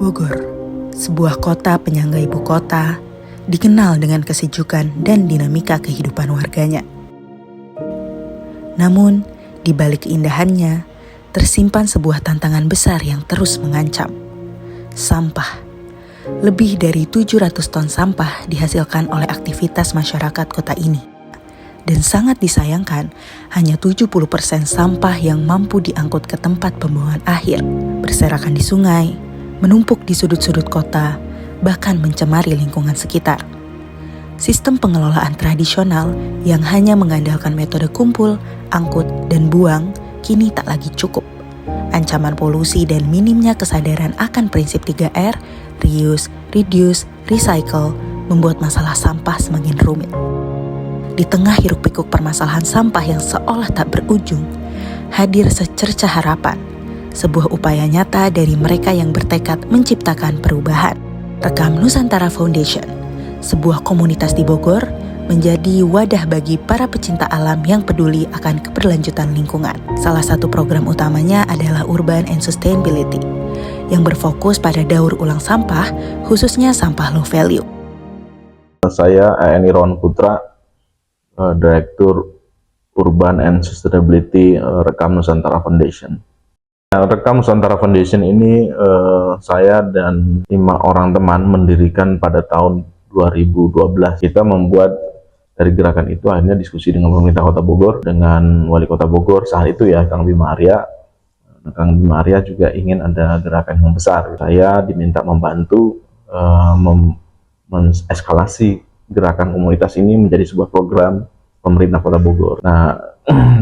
Bogor, sebuah kota penyangga ibu kota, dikenal dengan kesejukan dan dinamika kehidupan warganya. Namun, di balik keindahannya, tersimpan sebuah tantangan besar yang terus mengancam. Sampah. Lebih dari 700 ton sampah dihasilkan oleh aktivitas masyarakat kota ini. Dan sangat disayangkan, hanya 70% sampah yang mampu diangkut ke tempat pembuangan akhir, berserakan di sungai, menumpuk di sudut-sudut kota, bahkan mencemari lingkungan sekitar. Sistem pengelolaan tradisional yang hanya mengandalkan metode kumpul, angkut, dan buang kini tak lagi cukup. Ancaman polusi dan minimnya kesadaran akan prinsip 3R, reuse, reduce, recycle, membuat masalah sampah semakin rumit. Di tengah hiruk-pikuk permasalahan sampah yang seolah tak berujung, hadir secercah harapan, sebuah upaya nyata dari mereka yang bertekad menciptakan perubahan. Rekam Nusantara Foundation, sebuah komunitas di Bogor, menjadi wadah bagi para pecinta alam yang peduli akan keberlanjutan lingkungan. Salah satu program utamanya adalah Urban and Sustainability, yang berfokus pada daur ulang sampah, khususnya sampah low value. Saya Eni Ron Putra, Direktur Urban and Sustainability Rekam Nusantara Foundation. Rekam Nusantara Foundation ini saya dan 5 orang teman mendirikan pada tahun 2012. Kita membuat dari gerakan itu akhirnya diskusi dengan pemerintah Kota Bogor, dengan Wali Kota Bogor saat itu ya, Kang Bima Arya. Kang Bima Arya juga ingin ada gerakan yang besar. Saya diminta membantu mengeskalasi gerakan komunitas ini menjadi sebuah program pemerintah Kota Bogor. Nah,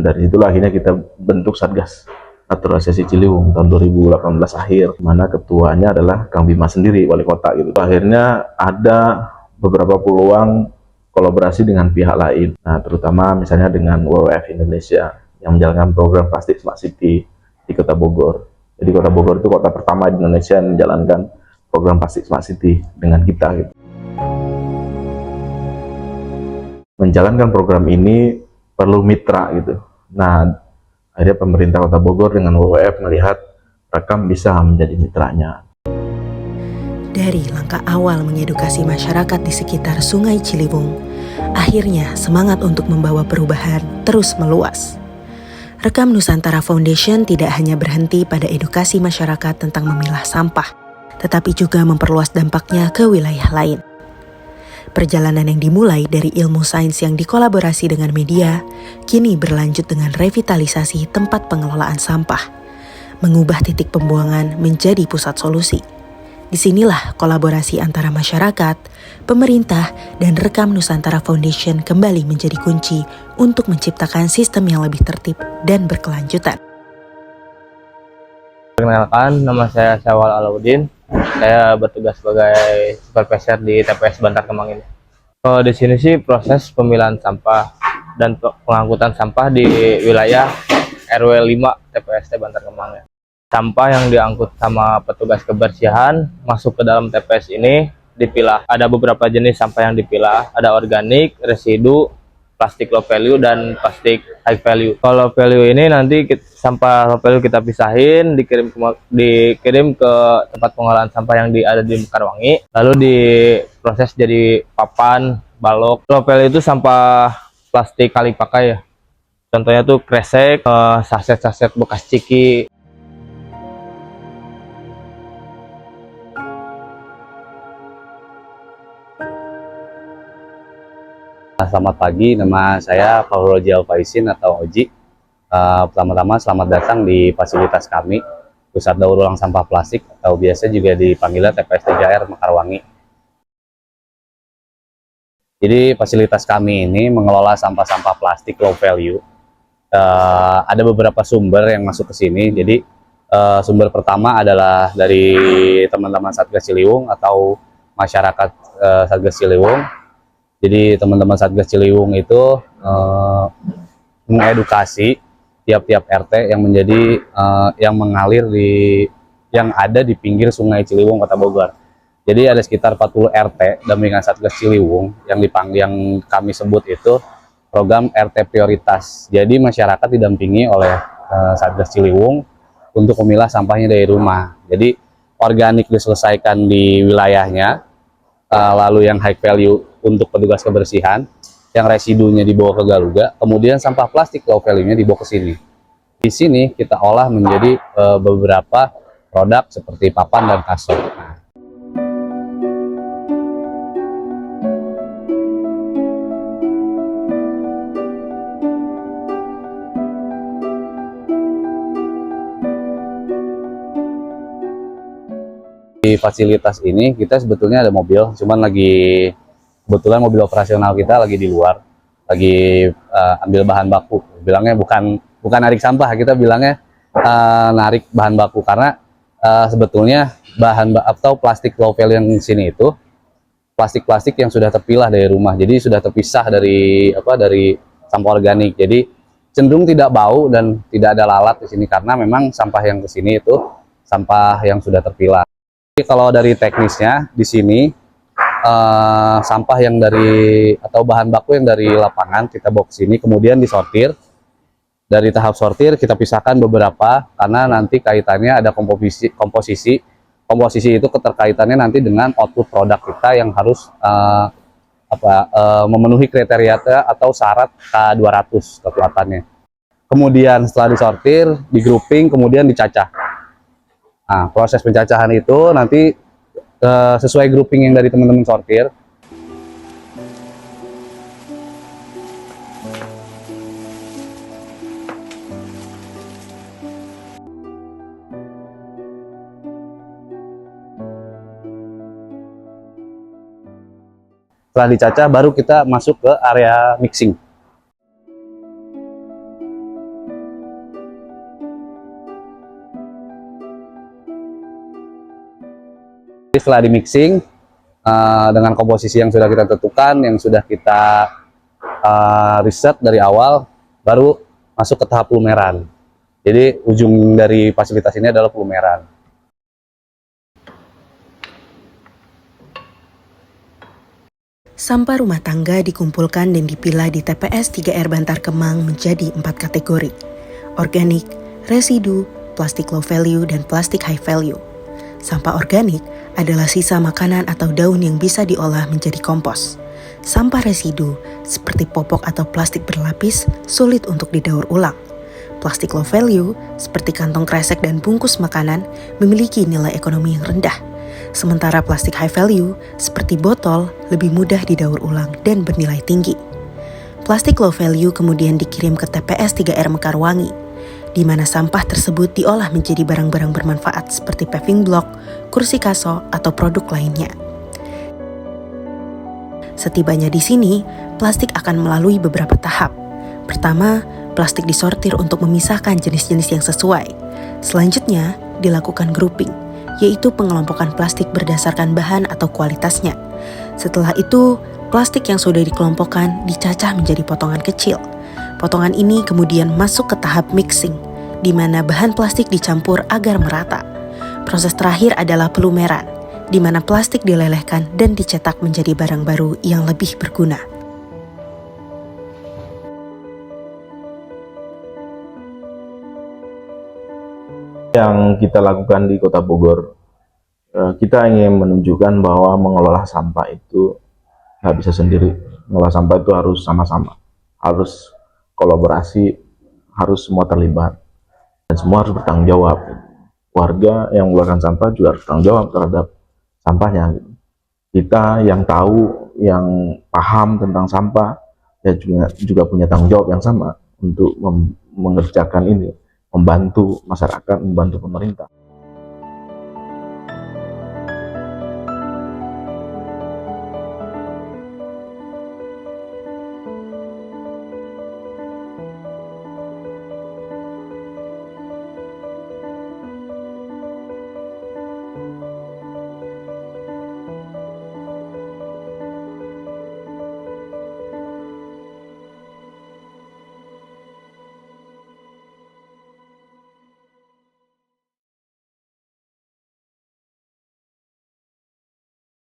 dari itulah akhirnya kita bentuk Satgas Naturalisasi Ciliwung tahun 2018 akhir, mana ketuanya adalah Kang Bima sendiri, wali kota gitu. Akhirnya ada beberapa peluang kolaborasi dengan pihak lain. Nah, terutama misalnya dengan WWF Indonesia yang menjalankan program Plastik Smart City di Kota Bogor. Jadi Kota Bogor itu kota pertama di Indonesia yang menjalankan program Plastik Smart City dengan kita gitu. Menjalankan program ini perlu mitra gitu. Nah, akhirnya pemerintah Kota Bogor dengan WWF melihat Rekam bisa menjadi mitranya. Dari langkah awal mengedukasi masyarakat di sekitar Sungai Ciliwung, akhirnya semangat untuk membawa perubahan terus meluas. Rekam Nusantara Foundation tidak hanya berhenti pada edukasi masyarakat tentang memilah sampah, tetapi juga memperluas dampaknya ke wilayah lain. Perjalanan yang dimulai dari ilmu sains yang dikolaborasi dengan media, kini berlanjut dengan revitalisasi tempat pengelolaan sampah, mengubah titik pembuangan menjadi pusat solusi. Disinilah kolaborasi antara masyarakat, pemerintah, dan Rekam Nusantara Foundation kembali menjadi kunci untuk menciptakan sistem yang lebih tertib dan berkelanjutan. Perkenalkan, nama saya Syawal Alauddin. Saya bertugas sebagai supervisor di TPS Bantar Kemang ini. Kalau di sini sih proses pemilahan sampah dan pengangkutan sampah di wilayah RW 5 TPST Bantar Kemang ya. Sampah yang diangkut sama petugas kebersihan masuk ke dalam TPS ini dipilah. Ada beberapa jenis sampah yang dipilah, ada organik, residu, plastik low value, dan plastik high value. Kalau value ini nanti sampah low value kita pisahin, dikirim ke tempat pengolahan sampah yang ada di Mekarwangi, lalu diproses jadi papan, balok. Low value itu sampah plastik kali pakai ya. Contohnya tuh kresek, saset-saset bekas ciki. Selamat pagi, nama saya Paul Roji Alfaisin atau Oji. Pertama-tama selamat datang di fasilitas kami, Pusat Daur Ulang Sampah Plastik atau biasa juga dipanggil TPS 3R Mekarwangi. Jadi fasilitas kami ini mengelola sampah-sampah plastik low value. Ada beberapa sumber yang masuk ke sini. Jadi sumber pertama adalah dari teman-teman Satgas Ciliwung atau masyarakat Satgas Ciliwung. Jadi teman-teman Satgas Ciliwung itu mengedukasi tiap-tiap RT yang menjadi yang mengalir yang ada di pinggir Sungai Ciliwung Kota Bogor. Jadi ada sekitar 40 RT dampingan Satgas Ciliwung yang kami sebut itu program RT prioritas. Jadi masyarakat didampingi oleh Satgas Ciliwung untuk memilah sampahnya dari rumah. Jadi organik diselesaikan di wilayahnya, lalu yang high value untuk petugas kebersihan, yang residunya dibawa ke Galuga, kemudian sampah plastik low value-nya dibawa ke sini. Di sini kita olah menjadi beberapa produk seperti papan dan kasur. Di fasilitas ini kita sebetulnya ada mobil, cuman lagi kebetulan mobil operasional kita lagi di luar, lagi ambil bahan baku. Bilangnya bukan narik sampah, kita bilangnya narik bahan baku, karena sebetulnya atau plastik low value yang di sini itu plastik-plastik yang sudah terpilah dari rumah, jadi sudah terpisah dari sampah organik, jadi cenderung tidak bau dan tidak ada lalat di sini karena memang sampah yang ke sini itu sampah yang sudah terpilah. Kalau dari teknisnya di sini sampah yang atau bahan baku yang dari lapangan kita bawa ke sini, kemudian disortir. Dari tahap sortir kita pisahkan beberapa karena nanti kaitannya ada komposisi itu keterkaitannya nanti dengan output produk kita yang harus memenuhi kriteria atau syarat K200 kekuatannya. Kemudian setelah disortir, di grouping, kemudian dicacah. Nah, proses pencacahan itu nanti sesuai grouping yang dari teman-teman sortir. Setelah dicacah, baru kita masuk ke area mixing. Setelah di mixing dengan komposisi yang sudah kita tentukan, yang sudah kita riset dari awal, baru masuk ke tahap pelumeran. Jadi ujung dari fasilitas ini adalah pelumeran. Sampah rumah tangga dikumpulkan dan dipilah di TPS 3R Bantar Kemang menjadi 4 kategori: organik, residu, plastik low value, dan plastik high value. Sampah organik adalah sisa makanan atau daun yang bisa diolah menjadi kompos. Sampah residu seperti popok atau plastik berlapis sulit untuk didaur ulang. Plastik low value seperti kantong kresek dan bungkus makanan memiliki nilai ekonomi yang rendah. Sementara plastik high value seperti botol lebih mudah didaur ulang dan bernilai tinggi. Plastik low value kemudian dikirim ke TPS 3R Mekarwangi, di mana sampah tersebut diolah menjadi barang-barang bermanfaat seperti paving block, kursi kaso, atau produk lainnya. Setibanya di sini, plastik akan melalui beberapa tahap. Pertama, plastik disortir untuk memisahkan jenis-jenis yang sesuai. Selanjutnya, dilakukan grouping, yaitu pengelompokan plastik berdasarkan bahan atau kualitasnya. Setelah itu, plastik yang sudah dikelompokkan dicacah menjadi potongan kecil. Potongan ini kemudian masuk ke tahap mixing, di mana bahan plastik dicampur agar merata. Proses terakhir adalah pelumeran, di mana plastik dilelehkan dan dicetak menjadi barang baru yang lebih berguna. Yang kita lakukan di Kota Bogor, kita ingin menunjukkan bahwa mengelola sampah itu nggak bisa sendiri. Mengelola sampah itu harus sama-sama, harus kolaborasi, harus semua terlibat, dan semua harus bertanggung jawab. Warga yang mengeluarkan sampah juga harus bertanggung jawab terhadap sampahnya. Kita yang tahu, yang paham tentang sampah, ya juga punya tanggung jawab yang sama untuk mengerjakan ini, membantu masyarakat, membantu pemerintah.